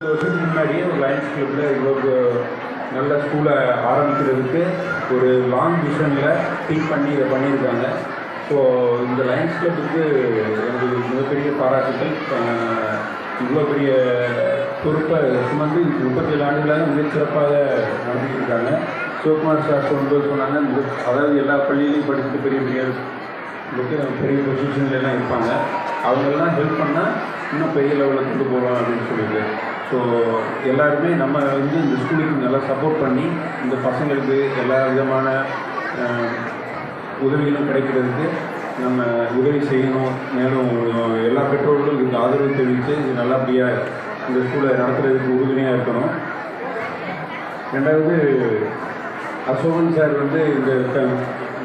வருஷத்துக்கு முன்னாடியே ஒரு லயன்ஸ் கிளப்பில் இவ்வளோ நல்ல ஸ்கூலை ஆரம்பிக்கிறதுக்கு ஒரு லாங் விஷனில் திங்க் பண்ணி இதை பண்ணியிருக்காங்க. ஸோ இந்த லயன்ஸ் கிளப்புக்கு எனக்கு மிகப்பெரிய பாராட்டுகள். இவ்வளோ பெரிய பொறுப்பை சுமந்து 37 ஆண்டுகளாக மிகச்சிறப்பாக நடத்திட்டு இருக்காங்க. சிவகுமார் சார் சொன்னாங்க, அதாவது எல்லா பள்ளியிலையும் படிச்சுட்டு பெரிய பெரிய பொசிஷன்லாம் இருப்பாங்க, அவங்களெல்லாம் ஹெல்ப் பண்ணால் இன்னும் பெரிய லெவலில் கொண்டு போகலாம் அப்படின்னு சொல்லிட்டு. ஸோ எல்லாருமே நம்ம இந்த ஸ்கூலுக்கு நல்லா சப்போர்ட் பண்ணி இந்த பசங்களுக்கு எல்லா விதமான உதவிகளும் கிடைக்கிறதுக்கு நம்ம உதவி செய்யணும். மேலும் எல்லா பெற்றோர்களும் இதுக்கு ஆதரவு தெரிவித்து இது நல்லபடியாக இந்த ஸ்கூலை நடத்துகிறதுக்கு உறுதுணையாக இருக்கணும். ரெண்டாவது, அசோகன் சார் இந்த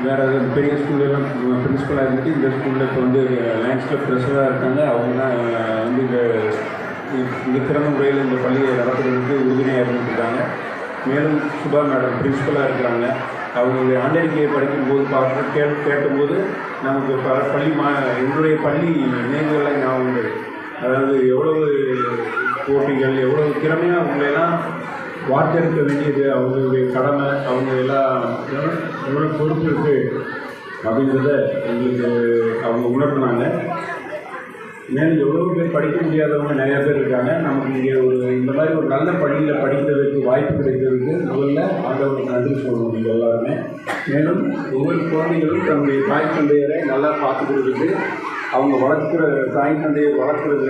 வேறு பெரிய ஸ்கூல்லாம் பிரின்ஸிபலாக இருந்துட்டு இந்த ஸ்கூலில் இப்போ லயன்ஸ் கிளப் ட்ரெஸராக இருக்காங்க. அவங்க தான் இந்த திறந்த முறையில் இந்த பள்ளியை நடத்துறதுக்கு உறுதுணையாக இருந்துருக்காங்க. மேலும் சுபா மேடம் பிரின்ஸிபலாக இருக்கிறாங்க. அவங்களுடைய ஆண்டறிக்கையை படிக்கும்போது கேட்டபோது நமக்கு என்னுடைய பள்ளி நினைவுகளை ஞாபகம். அதாவது எவ்வளவு போட்டிகள், எவ்வளவு திறமையாக அவங்களெல்லாம் வார்த்தெடுக்க வேண்டியது அவங்களுடைய கடமை, அவங்க எல்லாம் எவ்வளோ பொறுப்பு இருக்குது அப்படின்றத எங்களுக்கு அவங்க உணர்த்தினாங்க. மேலும் எவ்வளோ பேர் படிக்க முடியாதவங்க நிறையா பேர் இருக்காங்க. நமக்கு இங்கே இந்த மாதிரி ஒரு நல்ல பள்ளியில் படிக்கிறதுக்கு வாய்ப்பு கிடைக்கிறதுக்கு முதல்ல ஆண்டவருக்கு நன்றி சொல்லணும் நீங்கள் எல்லாருமே. மேலும் ஒவ்வொரு குழந்தைகளும் தன்னுடைய தாய் தந்தையரை நல்லா பார்த்துக்கிறதுக்கு அவங்க தாய் தந்தையை வளர்க்குறது